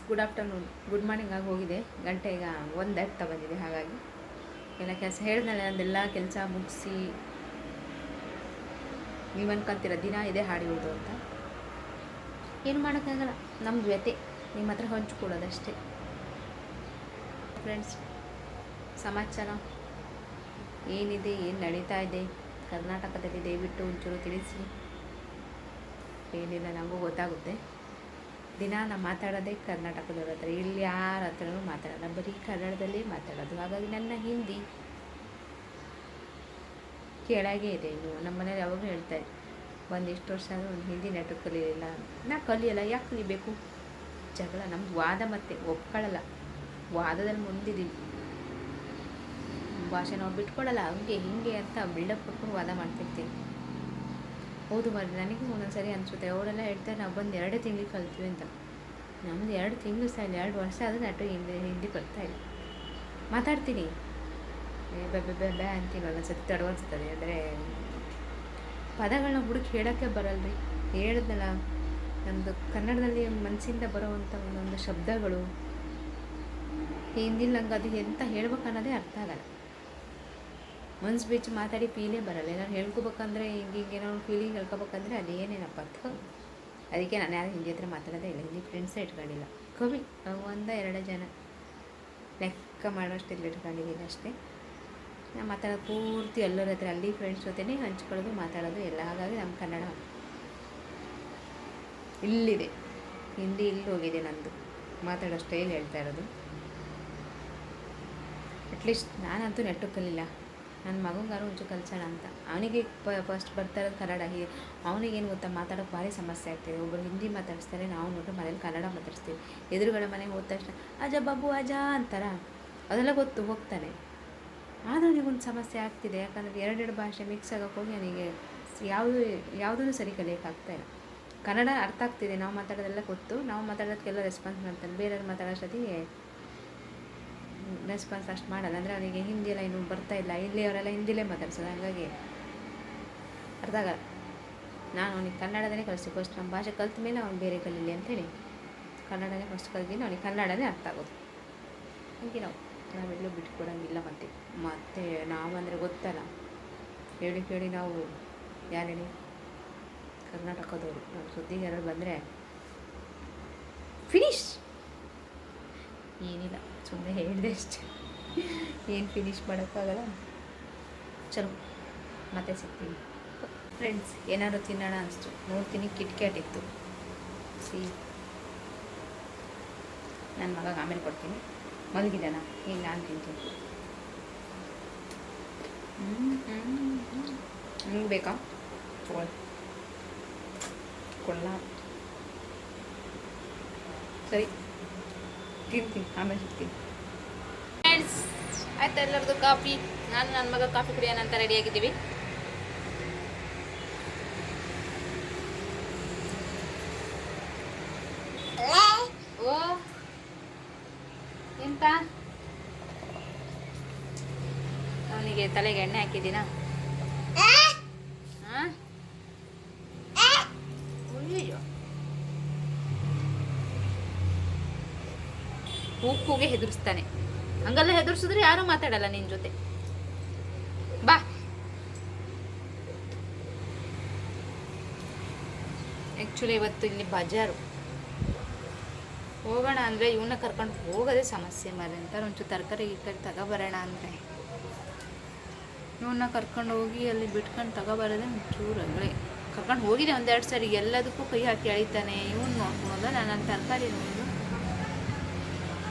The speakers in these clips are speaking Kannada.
ಗುಡ್ ಆಫ್ಟರ್ನೂನ್, ಗುಡ್ ಮಾರ್ನಿಂಗ್ ಆಗಿ ಹೋಗಿದೆ. ಗಂಟೆ ಈಗ 1 ಆಗ್ತಾ ಬಂದಿದೆ. ಹಾಗಾಗಿ ಎಲ್ಲ ಕೆಲಸ ಹೇಳಿದ್ನಲ್ಲ, ಅದೆಲ್ಲ ಕೆಲಸ ಮುಗಿಸಿ ನೀವು ಅನ್ಕೊಂತೀರ ದಿನ ಇದೇ ಹಾಡಿರೋದು ಅಂತ. ಏನು ಮಾಡೋಕ್ಕಾಗಲ್ಲ, ನಮ್ಮದು ವ್ಯತೆ ನಿಮ್ಮ ಹತ್ರ ಹಂಚ್ಕೊಡೋದಷ್ಟೇ. ಫ್ರೆಂಡ್ಸ್, ಸಮಾಚಾರ ಏನಿದೆ, ಏನು ನಡೀತಾ ಇದೆ ಕರ್ನಾಟಕದಲ್ಲಿ ದಯವಿಟ್ಟು ಒಂಚೂರು ತಿಳಿಸಿ. ಏನಿಲ್ಲ, ನಮಗೂ ಗೊತ್ತಾಗುತ್ತೆ. ದಿನ ನಾವು ಮಾತಾಡೋದೇ ಕರ್ನಾಟಕದವ್ರ ಹತ್ರ, ಇಲ್ಲಿ ಯಾರ ಹತ್ರನೂ ಮಾತಾಡೋಲ್ಲ, ಬರೀ ಕನ್ನಡದಲ್ಲೇ ಮಾತಾಡೋದು. ಹಾಗಾಗಿ ನನ್ನ ಹಿಂದಿ ಕೆಳಗೆ ಇದೆ. ಇನ್ನು ನಮ್ಮ ಮನೇಲಿ ಯಾವಾಗಲೂ ಹೇಳ್ತಾರೆ, ಇಷ್ಟು ವರ್ಷ ಆದರೂ ಒಂದು ಹಿಂದಿ ನೆಟ್ವರ್ಕ್ ಕಲಿಯಲಿಲ್ಲ. ನಾ ಕಲಿಯಲ್ಲ, ಯಾಕೆ ಕಲಿಬೇಕು? ಜಗಳ ನಮ್ಮದು ವಾದ, ಮತ್ತೆ ಒಪ್ಕೊಳ್ಳಲ್ಲ. ವಾದದಲ್ಲಿ ಮುಂದಿದ್ದೀವಿ, ಭಾಷೆ ನಾವು ಬಿಟ್ಕೊಡಲ್ಲ. ಹಂಗೆ ಹಿಂಗೆ ಅಂತ ಬಿಲ್ಡಪ್ ಕೊಟ್ಕೊಂಡು ವಾದ ಮಾಡ್ತಿರ್ತೀವಿ. ಹೌದು ಮರಿ, ನನಗೂ ಒಂದೊಂದು ಸರಿ ಅನಿಸುತ್ತೆ. ಅವರೆಲ್ಲ ಹೇಳ್ತಾರೆ ನಾವು ಬಂದು 2 ತಿಂಗಳಿಗೆ ಕಲ್ತೀವಿ ಅಂತ. ನಮ್ಮದು 2 ತಿಂಗಳು ಸಹ ಇಲ್ಲ, 2 ವರ್ಷ ಆದರೂ ನೆಟ್ಟು ಹಿಂದಿ ಬರ್ತಾಯಿಲ್ಲ. ಮಾತಾಡ್ತೀನಿ, ಬ್ಯಾ ಅಂತೀವಲ್ಲ, ಸತಿ ತಡವನ್ಸ್ತದೆ. ಅಂದರೆ ಪದಗಳನ್ನ ಹುಡುಕಿ ಹೇಳೋಕ್ಕೆ ಬರಲ್ರಿ. ಹೇಳಿದ್ನಲ್ಲ, ನಮ್ಮದು ಕನ್ನಡದಲ್ಲಿ ಮನಸ್ಸಿಂದ ಬರೋವಂಥ ಒಂದೊಂದು ಶಬ್ದಗಳು ಹಿಂದಿಲಿ ನಂಗೆ ಅದು ಎಂತ ಹೇಳ್ಬೇಕನ್ನೋದೇ ಅರ್ಥ ಆಗಲ್ಲ. ಮನ್ಸು ಬಿಚ್ಚಿ ಮಾತಾಡಿ ಫೀಲೇ ಬರಲ್ಲ. ಏನಾದ್ರು ಹೇಳ್ಕೊಬೇಕಂದ್ರೆ ಹಿಂಗೇನೋ ಫೀಲಿಂಗ್ ಹೇಳ್ಕೊಬೇಕಂದ್ರೆ ಅದೇನೇನಪ್ಪ ಅಂತ. ಅದಕ್ಕೆ ನಾನು ಯಾರು ಹಿಂದಿ ಹತ್ರ ಮಾತಾಡೋದೇ ಇಲ್ಲ, ಹಿಂದಿ ಫ್ರೆಂಡ್ಸೇ ಇಟ್ಕೊಂಡಿಲ್ಲ. ಕಮ್ಮಿ, 1-2 ಜನ ಲೆಕ್ಕ ಮಾಡೋಷ್ಟು ಇಟ್ಕೊಂಡಿದ್ದೀನಿ ಅಷ್ಟೇ. ನಾನು ಮಾತಾಡೋದು ಪೂರ್ತಿ ಎಲ್ಲರ ಹತ್ರ ಅಲ್ಲಿ ಫ್ರೆಂಡ್ಸ್ ಜೊತೆನೇ ಹಂಚ್ಕೊಳ್ಳೋದು, ಮಾತಾಡೋದು ಎಲ್ಲ. ಹಾಗಾಗಿ ನಮ್ಮ ಕನ್ನಡ ಇಲ್ಲಿದೆ, ಹಿಂದಿ ಇಲ್ಲಿ ಹೋಗಿದೆ. ನಂದು ಮಾತಾಡೋ ಸ್ಟೈಲ್ ಹೇಳ್ತಾ ಇರೋದು. ಅಟ್ಲೀಸ್ಟ್ ನಾನಂತೂ ನೆಟ್ಟು ಕಲಿಲ್ಲ. ನನ್ನ ಮಗಂಗಾರು ಒಂಚೂರು ಕಲಿಸೋಣ ಅಂತ. ಅವನಿಗೆ ಫಸ್ಟ್ ಬರ್ತಾ ಇರೋದು ಕನ್ನಡ. ಅವನಿಗೇನು ಗೊತ್ತಾ, ಮಾತಾಡೋಕ್ಕೆ ಭಾರಿ ಸಮಸ್ಯೆ ಆಗ್ತಿದೆ. ಒಬ್ಬರು ಹಿಂದಿ ಮಾತಾಡಿಸ್ತಾರೆ, ನಾವು ನೋಡ್ರಿ ಮನೇಲಿ ಕನ್ನಡ ಮಾತಾಡಿಸ್ತೀವಿ. ಎದುರುಗಡೆ ಮನೆಗೆ ಹೋದ ತಕ್ಷಣ ಅಜ ಬಾಬು ಅಜ ಅಂತಾರ, ಅದೆಲ್ಲ ಗೊತ್ತು, ಹೋಗ್ತಾನೆ. ಆದರೂ ಅವನಿಗೊಂದು ಸಮಸ್ಯೆ ಆಗ್ತಿದೆ. ಯಾಕಂದರೆ 2 ಭಾಷೆ ಮಿಕ್ಸ್ ಆಗೋಕ್ಕೆ ಹೋಗಿ ಅವನಿಗೆ ಯಾವುದೂ ಸರಿ ಕಲಿಯೋಕ್ಕಾಗ್ತಾಯಿಲ್ಲ. ಕನ್ನಡ ಅರ್ಥ ಆಗ್ತಿದೆ, ನಾವು ಮಾತಾಡೋದೆಲ್ಲ ಗೊತ್ತು, ನಾವು ಮಾತಾಡೋದಕ್ಕೆಲ್ಲ ರೆಸ್ಪಾನ್ಸ್ ಮಾಡ್ತಾನೆ. ಬೇರೆಯವ್ರು ಮಾತಾಡೋಷ್ಟೊತ್ತಿಗೆ ರೆಸ್ಪಾನ್ಸ್ ಅಷ್ಟು ಮಾಡಲ್ಲ. ಅಂದರೆ ಅವನಿಗೆ ಹಿಂದಿ ಎಲ್ಲ ಇನ್ನೂ ಬರ್ತಾಯಿಲ್ಲ. ಇಲ್ಲಿ ಅವರೆಲ್ಲ ಹಿಂದಿಲೇ ಮಾತಾಡ್ಸೋದು, ಹಾಗಾಗಿ ಅರ್ಥ ಆಗಲ್ಲ. ನಾನು ಅವನಿಗೆ ಕನ್ನಡದಲ್ಲೇ ಕಲಿಸ್ತೀನಿ. ಫಸ್ಟ್ ನಮ್ಮ ಭಾಷೆ ಕಲ್ತ ಮೇಲೆ ಅವ್ನು ಬೇರೆ ಕಲೀಲಿ ಅಂತೇಳಿ ಕನ್ನಡನೇ ಫಸ್ಟ್ ಕಲ್ತೀನಿ. ಅವನಿಗೆ ಕನ್ನಡನೇ ಅರ್ಥ ಆಗೋದು. ಹಂಗೆ ನಾವೆಲ್ಲೂ ಬಿಟ್ಕೊಡಂಗಿಲ್ಲ. ಮತ್ತು ನಾವಂದರೆ ಗೊತ್ತಲ್ಲ, ಕೇಳಿ ನಾವು ಯಾರು ಹೇಳಿ ಕರ್ನಾಟಕದವರು. ನಮ್ಮ ಸುದ್ದಿಗೆ ಯಾರು ಬಂದರೆ ಫಿನಿಶ್. ಏನಿಲ್ಲ, ಸುಮ್ಮನೆ ಹೇಳಿದೆ ಅಷ್ಟೇ, ಏನು ಫಿನಿಶ್ ಮಾಡೋಕ್ಕಾಗಲ್ಲ. ಚಲೋ, ಮತ್ತೆ ಸಿಗ್ತೀನಿ ಫ್ರೆಂಡ್ಸ್. ಏನಾದ್ರು ತಿನ್ನೋಣ ಅನಿಸ್ತು, ನೋಡ್ತೀನಿ ಕಿಟ್ಕ್ಯಾಟ್ ಇತ್ತು. ನನ್ನ ಮಗಗೆ ಆಮೇಲೆ ಕೊಡ್ತೀನಿ. ಮಲಗಿದ್ದಾನ, ಈಗ ನಾನು ತಿಂತೀನಿ. ನಿಮ್ಗೆ ಬೇಕಾ? ಕೊಡಲ್ಲ, ಸರಿ ತಿಂತೀನಿ, ಆಮೇಲೆ ಸಿಗ್ತೀನಿ. ಫ್ರೆಂಡ್ಸ್, ಆಯ್ತು ಎಲ್ಲರದ್ದು ಕಾಫಿ. ನಾನು ನನ್ನ ಮಗ ಕಾಫಿ ಕುಡಿಯೋಣ ಅಂತ ರೆಡಿಯಾಗಿದ್ದೀವಿ. ಓ ಎಂತ, ಅವನಿಗೆ ತಲೆಗೆ ಎಣ್ಣೆ ಹಾಕಿದ್ದೀನಾ? ಅಯ್ಯೋ, ಕೂಗೆ ಹೆದರ್ಸ್ತಾನೆ. ಹಂಗೆಲ್ಲ ಹೆದರ್ಸಿದ್ರೆ ಯಾರೂ ಮಾತಾಡಲ್ಲ ನಿನ್ನ ಜೊತೆ. ಬಾ, ಆ್ಯಕ್ಚುಲಿ ಇವತ್ತು ಇಲ್ಲಿ ಬಜಾರು ಹೋಗೋಣ ಅಂದರೆ ಇವನ್ನ ಕರ್ಕೊಂಡು ಹೋಗೋದೇ ಸಮಸ್ಯೆ ಮಾರೆ ಅಂತಾರೆ. ಒಂಚೂರು ತರಕಾರಿ ತಗೊಬರೋಣ ಅಂದರೆ ಇವನ್ನ ಕರ್ಕೊಂಡು ಹೋಗಿ ಅಲ್ಲಿ ಬಿಟ್ಕೊಂಡು ತಗೊಬರೋದೇ ಒಂಚೂರು ಅಗಳೇ. ಕರ್ಕೊಂಡು ಹೋಗಿದೆ 1-2 ಸರಿ, ಎಲ್ಲದಕ್ಕೂ ಕೈ ಹಾಕಿ ಎಳಿತಾನೆ. ಇವನು ನೋಡ್ಕೊಳೋದ, ನಾನು ತರಕಾರಿ ನೋಡೋದು.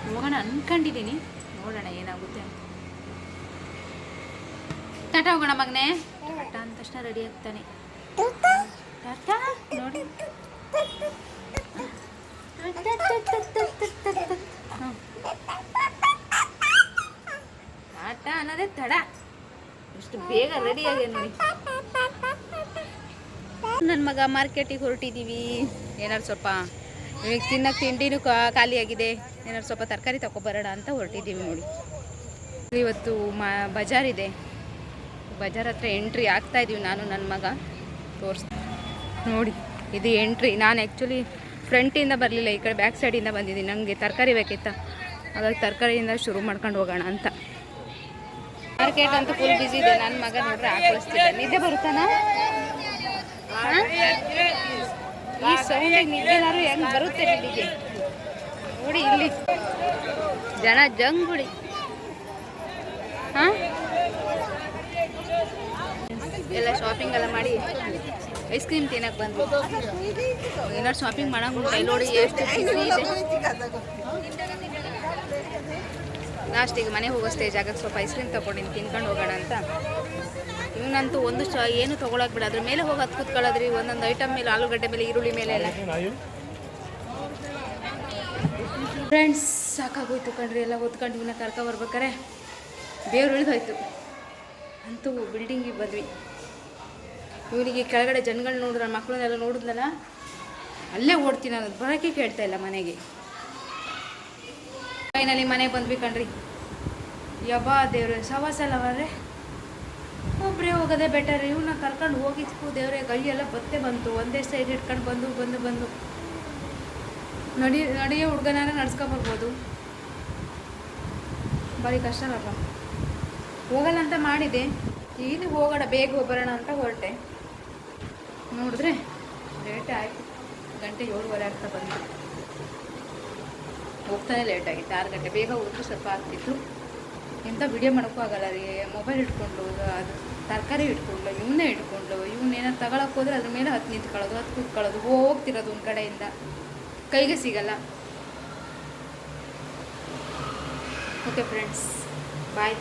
ಹೋಗೋಣ ಅಂದ್ಕೊಂಡಿದ್ದೀನಿ, ನೋಡೋಣ ಏನಾಗುತ್ತೆ ಅಂತ. ಟಾಟಾ ಹೋಗೋಣ ಮಗನೇ. ಟಾಟಾ ಅಂದ ತಕ್ಷಣ ರೆಡಿ ಆಗ್ತಾನೆ. ಟಾಟಾ ನೋಡಿ, ಟಾಟಾ ಅನ್ನೋದೇ ತಡ, ಇಷ್ಟು ಬೇಗ ರೆಡಿ ಆಗಿದೆ ನೋಡಿ. ನನ್ನ ಮಗ ಮಾರ್ಕೆಟಿಗೆ ಹೊರಟಿದ್ದೀವಿ. ಏನಾದ್ರು ಸ್ವಲ್ಪ ಈಗ ತಿನ್ನೋಕ್ಕೆ ತಿಂಡಿನೂ ಖಾಲಿಯಾಗಿದೆ. ಏನಾದ್ರು ಸ್ವಲ್ಪ ತರಕಾರಿ ತಗೊಬರೋಣ ಅಂತ ಹೊರಟಿದ್ದೀವಿ ನೋಡಿ. ಇವತ್ತು ಬಜಾರಿದೆ, ಬಜಾರ್ ಹತ್ರ ಎಂಟ್ರಿ ಆಗ್ತಾಯಿದ್ದೀವಿ ನಾನು ನನ್ನ ಮಗ. ತೋರಿಸ್ ನೋಡಿ, ಇದು ಎಂಟ್ರಿ. ನಾನು ಆ್ಯಕ್ಚುಲಿ ಫ್ರಂಟಿಂದ ಬರಲಿಲ್ಲ, ಈ ಕಡೆ ಬ್ಯಾಕ್ ಸೈಡಿಂದ ಬಂದಿದ್ದೀನಿ. ನನಗೆ ತರಕಾರಿ ಬೇಕಿತ್ತ, ಹಾಗಾಗಿ ತರಕಾರಿಯಿಂದ ಶುರು ಮಾಡ್ಕೊಂಡು ಹೋಗೋಣ ಅಂತ. ಮಾರ್ಕೆಟ್ ಅಂತೂ ಫುಲ್ ಬಿಸಿ ಇದೆ. ನನ್ನ ಮಗ ನೋಡ್ರೆ ಆಕಳಿಸ್ತಿದ್ದೆ. ನಿದ್ದೆ ಬರುತ್ತಾನ? ಈ ಸೌಂಡಿಗೆ ನಿದ್ದೆನಾರು ಹೆಂಗೆ ಬರುತ್ತೆ ಇಲ್ಲಿಗೆ ನೋಡಿ. ಇಲ್ಲಿ ಜನ ಜಂಗುಳಿ. ಹಾಂ, ಎಲ್ಲ ಶಾಪಿಂಗ್ ಎಲ್ಲ ಮಾಡಿ ಐಸ್ ಕ್ರೀಮ್ ತಿನ್ನಕ್ಕೆ ಬಂದ್ವಿ. ಏನಾರು ಶಾಪಿಂಗ್ ಮಾಡಂಗೆ ನೋಡಿ ಎಷ್ಟು ಬಿಸಿ ಇದೆ. ಲಾಸ್ಟಿಗೆ ಮನೆ ಹೋಗೋ ಸ್ಟೇಜಾಗ ಸ್ವಲ್ಪ ಐಸ್ ಕ್ರೀಮ್ ತೊಗೊಂಡಿನಿ, ತಿನ್ಕೊಂಡು ಹೋಗೋಣ ಅಂತ. ಇವನಂತೂ ಒಂದು ಏನು ತೊಗೊಳಕ್ಕೆ ಬಿಡ, ಅದ್ರ ಮೇಲೆ ಹೋಗಿ ಹತ್ತು ಕೂತ್ಕೊಳ್ಳೋದ್ರಿ. ಒಂದೊಂದು ಐಟಮ್ ಮೇಲೆ, ಆಲೂಗಡ್ಡೆ ಮೇಲೆ, ಈರುಳ್ಳಿ ಮೇಲೆ ಎಲ್ಲ. ಫ್ರೆಂಡ್ಸ್ ಸಾಕಾಗೋಯ್ತು ಕಣ್ರಿ, ಎಲ್ಲ ಹೊತ್ಕೊಂಡು ಇವನ್ನ ಕರ್ಕೊಬರ್ಬೇಕಾರೆ ಬೇವ್ರು ಇಳಿದೋಯ್ತು. ಅಂತೂ ಬಿಲ್ಡಿಂಗಿಗೆ ಬಂದ್ವಿ. ಇವನಿಗೆ ಕೆಳಗಡೆ ಜನಗಳು ನೋಡಿದ್ರೆ, ಮಕ್ಕಳನ್ನೆಲ್ಲ ನೋಡಿದ್ನಲ್ಲ, ಅಲ್ಲೇ ಓಡ್ತೀನಿ ಅನ್ನೋದು, ಬರೋಕ್ಕೆ ಕೇಳ್ತಾ ಇಲ್ಲ ಮನೆಗೆ. ಫೈನಲಿ ಮನೆಗೆ ಬಂದ್ವಿ ಕಣ್ರಿ. ಯಬ್ಬಾ ದೇವ್ರೆ, ಸವಾಸಲ್ಲವರೇ, ಒಬ್ಬರೇ ಹೋಗೋದೇ ಬೆಟರ್. ಇವನ್ನ ಕರ್ಕೊಂಡು ಹೋಗಿದ್ಕು ದೇವ್ರೆ, ಕೈಯೆಲ್ಲ ಬತ್ತೆ ಬಂತು. ಒಂದೇ ಸೈಡ್ ಇಟ್ಕೊಂಡು ಬಂದು ನಡೆಯೋ ಹುಡುಗನಾರ ನಡ್ಸ್ಕೊಬರ್ಬೋದು, ಭಾರಿ ಕಷ್ಟ ಅಲ್ಲಪ್ಪ. ಹೋಗಲ್ಲ ಅಂತ ಮಾಡಿದೆ, ಈಗ ಹೋಗೋಣ, ಬೇಗ ಹೋಗ್ಬರೋಣ ಅಂತ ಹೊರಟೆ. ನೋಡಿದ್ರೆ ಲೇಟ್ ಆಯಿತು. ಗಂಟೆ 7:15 ಆಗ್ತಾ ಬಂತು. ಹೋಗ್ತಾನೆ ಲೇಟ್ ಆಗಿತ್ತು, 6 ಗಂಟೆ. ಬೇಗ ಹೋದ್ರು ಸ್ವಲ್ಪ ಆಗ್ತಿತ್ತು. ಎಂಥ ವಿಡಿಯೋ ಮಾಡೋಕ್ಕೂ ಆಗಲ್ಲ ರೀ. ಮೊಬೈಲ್ ಇಟ್ಕೊಂಡು, ಅದು ತರಕಾರಿ ಇಟ್ಕೊಂಡು, ಇವನ್ನೇ ಇಟ್ಕೊಂಡು, ಇವನ್ನೇನಾರು ತಗೊಳಕ್ಕೆ ಹೋದ್ರೆ ಅದ್ರ ಮೇಲೆ ಹತ್ತು ನಿಂತ್ಕೊಳ್ಳೋದು, ಹತ್ತು ಕೂತ್ಕೊಳ್ಳೋದು, ಹೋಗ್ತಿರೋದು ಒಂದು ಕಡೆಯಿಂದ, ಕೈಗೆ ಸಿಗಲ್ಲ. ಓಕೆ ಫ್ರೆಂಡ್ಸ್, ಬಾಯ್.